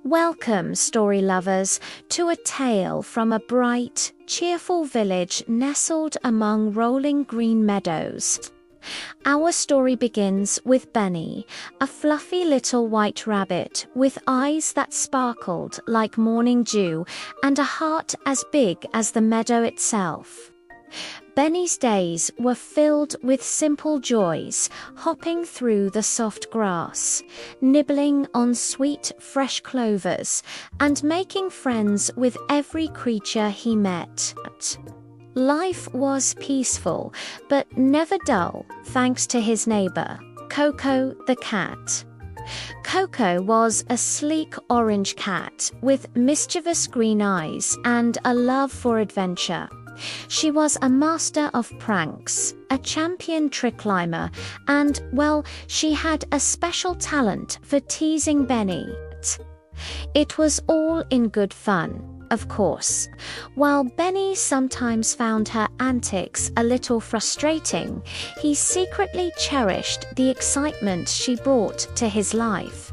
Welcome, story lovers, to a tale from a bright, cheerful village nestled among rolling green meadows. Our story begins with Benny, a fluffy little white rabbit with eyes that sparkled like morning dew and a heart as big as the meadow itself. Benny's days were filled with simple joys, hopping through the soft grass, nibbling on sweet, fresh clovers, and making friends with every creature he met. Life was peaceful, but never dull, thanks to his neighbor, Coco the cat. Coco was a sleek orange cat with mischievous green eyes and a love for adventure. She was a master of pranks, a champion trick climber, and, well, she had a special talent for teasing Benny. It was all in good fun, of course. While Benny sometimes found her antics a little frustrating, he secretly cherished the excitement she brought to his life.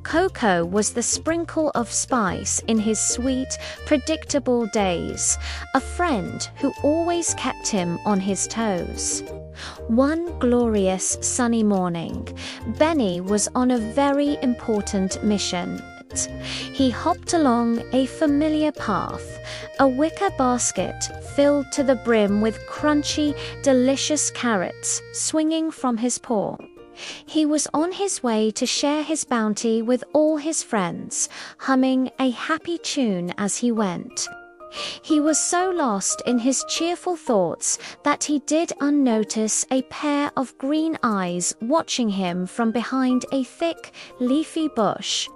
Coco was the sprinkle of spice in his sweet, predictable days, a friend who always kept him on his toes. One glorious sunny morning, Benny was on a very important mission. He hopped along a familiar path, a wicker basket filled to the brim with crunchy, delicious carrots swinging from his paw. He was on his way to share his bounty with all his friends, humming a happy tune as he went. He was so lost in his cheerful thoughts that he did unnotice a pair of green eyes watching him from behind a thick, leafy bush.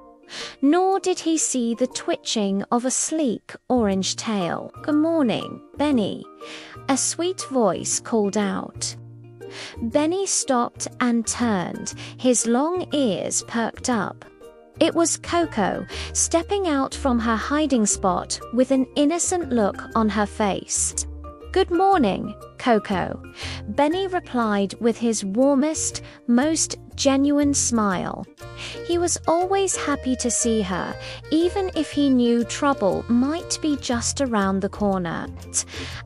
Nor did he see the twitching of a sleek orange tail. "Good morning, Benny," a sweet voice called out. Benny stopped and turned, his long ears perked up. It was Coco, stepping out from her hiding spot with an innocent look on her face. "Good morning, Coco," Benny replied with his warmest, most genuine smile. He was always happy to see her, even if he knew trouble might be just around the corner.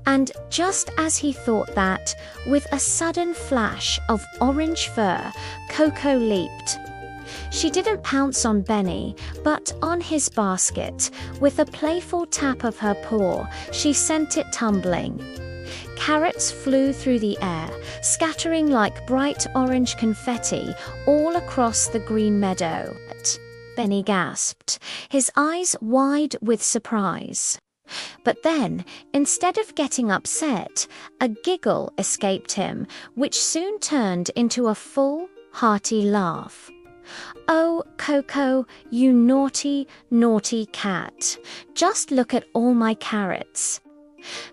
And just as he thought that, with a sudden flash of orange fur, Coco leaped. She didn't pounce on Benny, but on his basket. With a playful tap of her paw, she sent it tumbling. Carrots flew through the air, scattering like bright orange confetti all across the green meadow. Benny gasped, his eyes wide with surprise. But then, instead of getting upset, a giggle escaped him, which soon turned into a full, hearty laugh. "Oh, Coco, you naughty, naughty cat. Just look at all my carrots."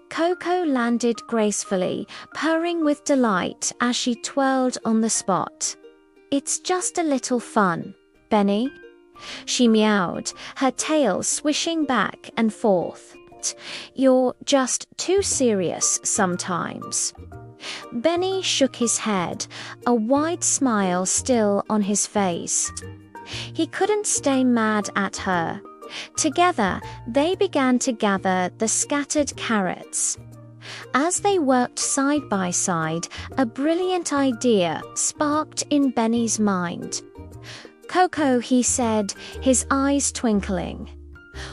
Coco landed gracefully, purring with delight as she twirled on the spot. "It's just a little fun, Benny," she meowed, her tail swishing back and forth. "You're just too serious sometimes." Benny shook his head, a wide smile still on his face. He couldn't stay mad at her. Together, they began to gather the scattered carrots. As they worked side by side, a brilliant idea sparked in Benny's mind. "Coco," he said, his eyes twinkling.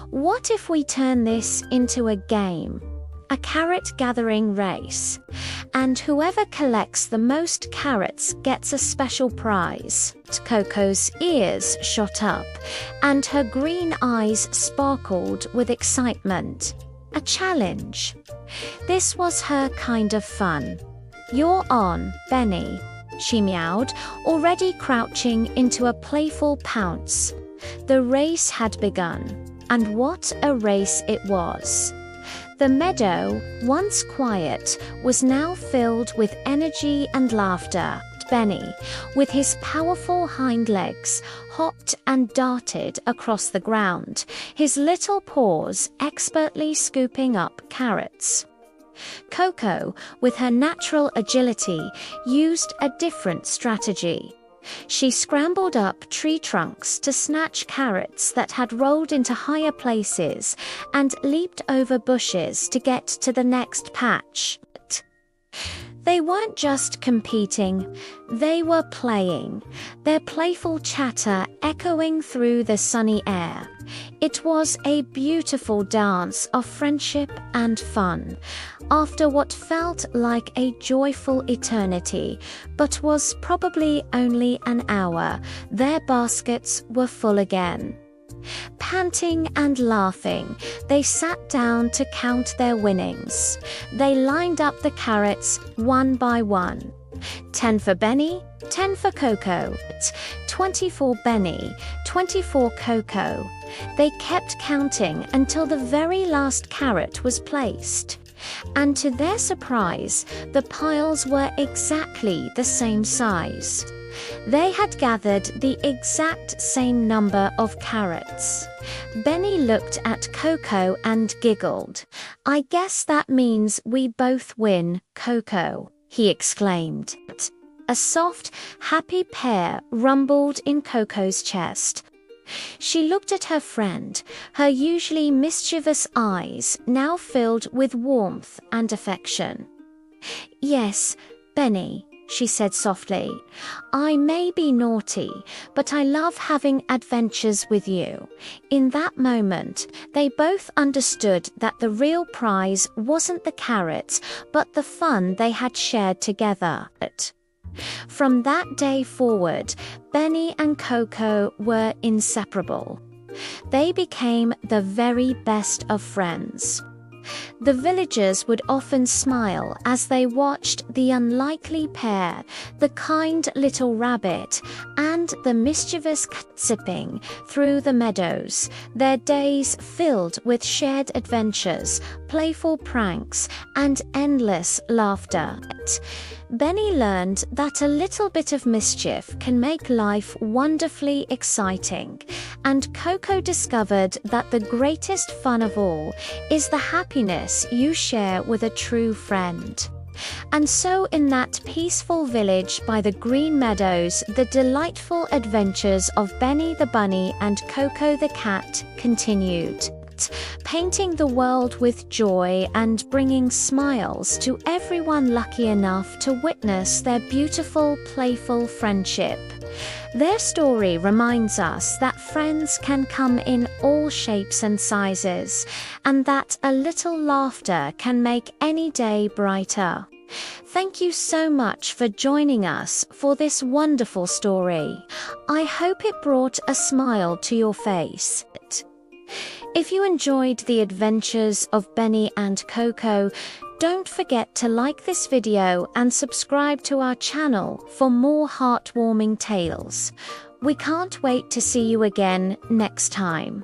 "What if we turn this into a game? A carrot gathering race. And whoever collects the most carrots gets a special prize." Coco's ears shot up, and her green eyes sparkled with excitement. A challenge. This was her kind of fun. "You're on, Benny," she meowed, already crouching into a playful pounce. The race had begun, and what a race it was. The meadow, once quiet, was now filled with energy and laughter. Benny, with his powerful hind legs, hopped and darted across the ground, his little paws expertly scooping up carrots. Coco, with her natural agility, used a different strategy. She scrambled up tree trunks to snatch carrots that had rolled into higher places and leaped over bushes to get to the next patch. They weren't just competing, they were playing, their playful chatter echoing through the sunny air. It was a beautiful dance of friendship and fun, after what felt like a joyful eternity, but was probably only an hour. Their baskets were full again. Panting and laughing, they sat down to count their winnings. They lined up the carrots one by one. 10 for Benny, 10 for Coco, 20 for Benny, 20 for Coco. They kept counting until the very last carrot was placed. And to their surprise, the piles were exactly the same size. They had gathered the exact same number of carrots. Benny looked at Coco and giggled. "I guess that means we both win, Coco," he exclaimed. A soft, happy pair rumbled in Coco's chest. She looked at her friend, her usually mischievous eyes now filled with warmth and affection. "Yes, Benny," she said softly. "I may be naughty, but I love having adventures with you." In that moment, they both understood that the real prize wasn't the carrots, but the fun they had shared together. From that day forward, Benny and Coco were inseparable. They became the very best of friends. The villagers would often smile as they watched the unlikely pair, the kind little rabbit and the mischievous cat zipping through the meadows, their days filled with shared adventures, playful pranks, and endless laughter. Benny learned that a little bit of mischief can make life wonderfully exciting, and Coco discovered that the greatest fun of all is the happiness you share with a true friend. And so in that peaceful village by the green meadows, the delightful adventures of Benny the bunny and Coco the cat continued, painting the world with joy and bringing smiles to everyone lucky enough to witness their beautiful, playful friendship. Their story reminds us that friends can come in all shapes and sizes, and that a little laughter can make any day brighter. Thank you so much for joining us for this wonderful story. I hope it brought a smile to your face. If you enjoyed the adventures of Benny and Coco, don't forget to like this video and subscribe to our channel for more heartwarming tales. We can't wait to see you again next time.